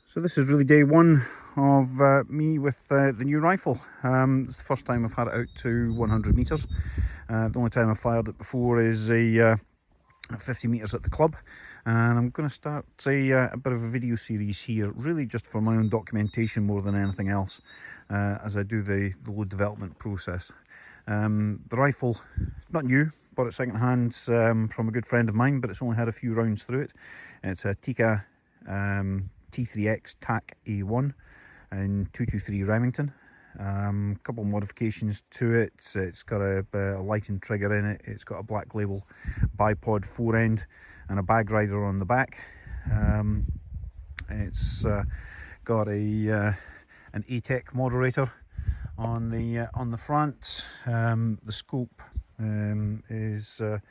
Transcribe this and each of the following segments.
So this is really day one of me with the new rifle. It's the first time I've had it out to 100 metres. The only time I've fired it before is at 50 metres at the club. And I'm going to start a bit of a video series here, really just for my own documentation more than anything else, as I do the load development process. The rifle, not new, bought it second hand from a good friend of mine, but it's only had a few rounds through it. It's a Tikka T3x Tac A1 in 223 Remington. A couple of modifications to it. It's got a lighting trigger in it. It's got a black label bipod forend and a bag rider on the back. It's got an ATEC moderator on the front. The scope is a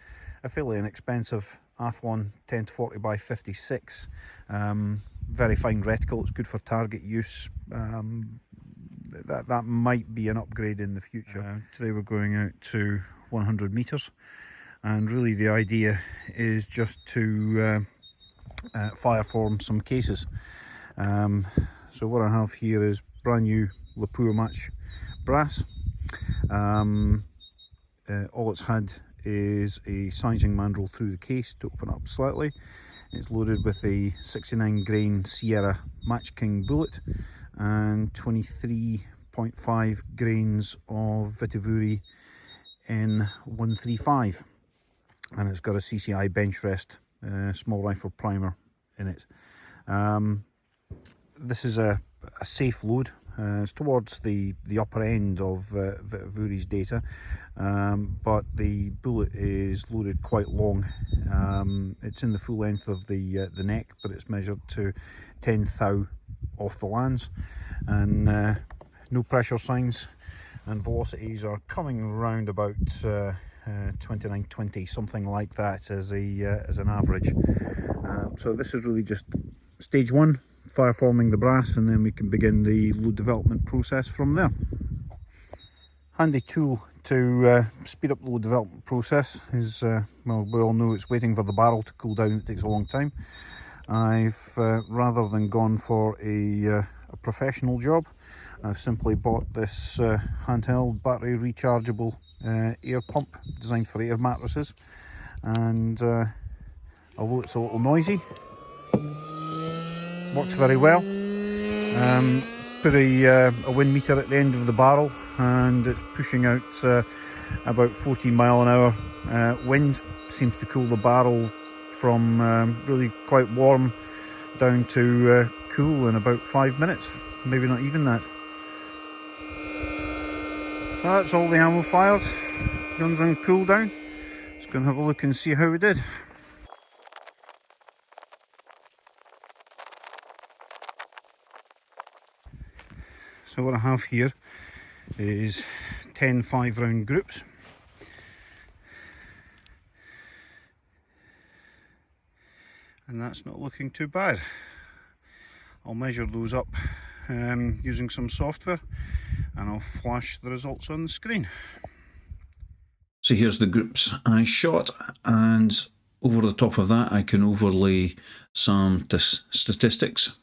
fairly inexpensive Athlon 10-40 by 56. Very fine reticle. It's good for target use. That might be an upgrade in the future. Today we're going out to 100 metres, and really the idea is just to fire form some cases. So what I have here is brand new Lapua match brass. All it's had is a sizing mandrel through the case to open up slightly. It's loaded with a 69 grain Sierra Match King bullet and 23.5 grains of Vihtavuori N135, and it's got a CCI bench rest small rifle primer in it. This is a safe load. It's towards the upper end of Vihtavuori's data, but the bullet is loaded quite long. It's in the full length of the neck, but it's measured to 10 thou off the lands, and no pressure signs, and velocities are coming round about 29-20, something like that, as an average. So this is really just stage one, fire forming the brass, and then we can begin the load development process from there. Handy tool to speed up the load development process is, well, we all know it's waiting for the barrel to cool down. It takes a long time. I've rather than gone for a professional job, I've simply bought this handheld battery rechargeable air pump designed for air mattresses, and although it's a little noisy, works very well. Put a wind meter at the end of the barrel, and it's pushing out about 14 mile an hour wind. Seems to cool the barrel from really quite warm down to cool in about 5 minutes, maybe not even that. So that's all the ammo fired. Guns on cool down. Just going to have a look and see how we did. So what I have here is 10 5-round groups. And that's not looking too bad. I'll measure those up using some software, and I'll flash the results on the screen. So here's the groups I shot, and over the top of that I can overlay some statistics.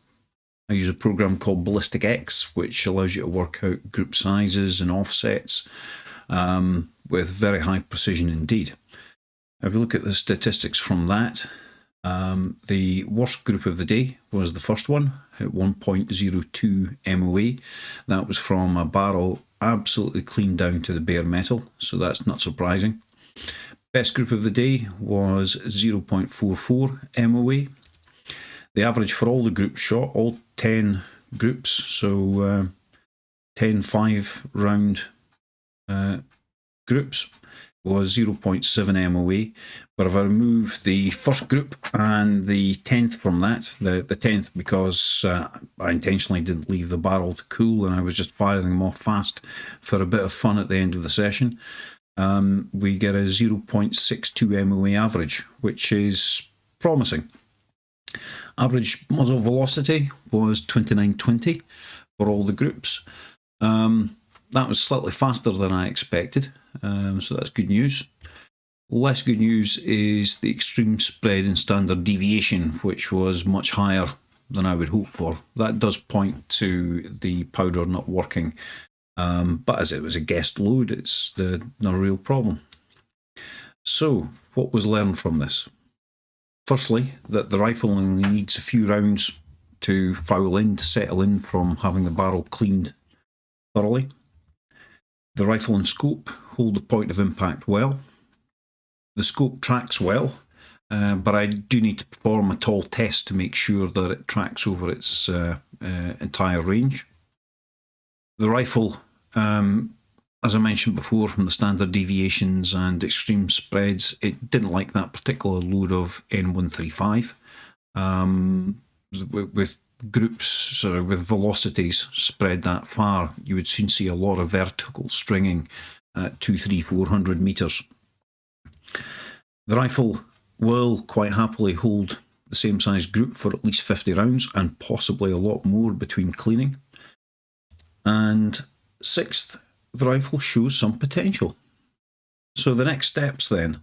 I use a program called Ballistic X, which allows you to work out group sizes and offsets with very high precision indeed. If you look at the statistics from that, the worst group of the day was the first one at 1.02 MOA. That was from a barrel absolutely clean down to the bare metal, so that's not surprising. Best group of the day was 0.44 MOA. The average for all the groups shot, all 10 groups, so 10 5-round groups, was 0.7 MOA. But if I remove the first group and the 10th from that, the 10th because I intentionally didn't leave the barrel to cool and I was just firing them off fast for a bit of fun at the end of the session, we get a 0.62 MOA average, which is promising. Average muzzle velocity was 29-20 for all the groups. That was slightly faster than I expected, so that's good news. Less good news is the extreme spread in standard deviation, which was much higher than I would hope for. That does point to the powder not working, but as it was a guest load, it's not a real problem. So, what was learned from this? Firstly, that the rifle only needs a few rounds to foul in, to settle in from having the barrel cleaned thoroughly. The rifle and scope hold the point of impact well. The scope tracks well, but I do need to perform a tall test to make sure that it tracks over its entire range. The rifle, as I mentioned before, from the standard deviations and extreme spreads, it didn't like that particular load of N135. With groups, sort of with velocities spread that far, you would soon see a lot of vertical stringing at 200, 300, 400 metres. The rifle will quite happily hold the same size group for at least 50 rounds and possibly a lot more between cleaning. And sixth, the rifle shows some potential. So the next steps then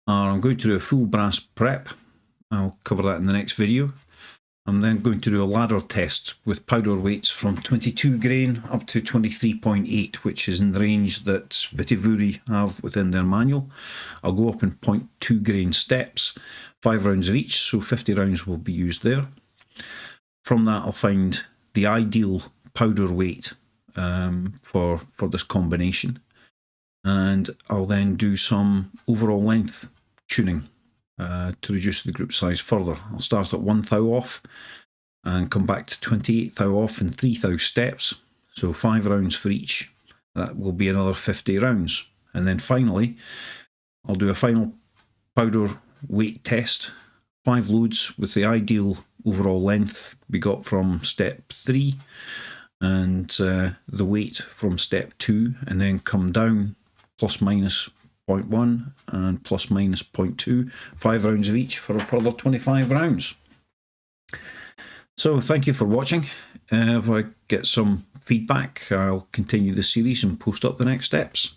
are I'm going to do a full brass prep. I'll cover that in the next video. I'm then going to do a ladder test with powder weights from 22 grain up to 23.8, which is in the range that Vihtavuori have within their manual. I'll go up in 0.2 grain steps, 5 rounds of each, so 50 rounds will be used there. From that I'll find the ideal powder weight for this combination, and I'll then do some overall length tuning to reduce the group size further. I'll start at 1 thou off and come back to 28 thou off in 3 thou steps, so 5 rounds for each. That will be another 50 rounds, and then finally I'll do a final powder weight test, 5 loads with the ideal overall length we got from step 3 and the weight from step 2, and then come down plus minus 0.1 and plus minus 0.2, 5 rounds of each for a further 25 rounds. So thank you for watching. If I get some feedback, I'll continue the series and post up the next steps.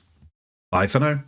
Bye for now.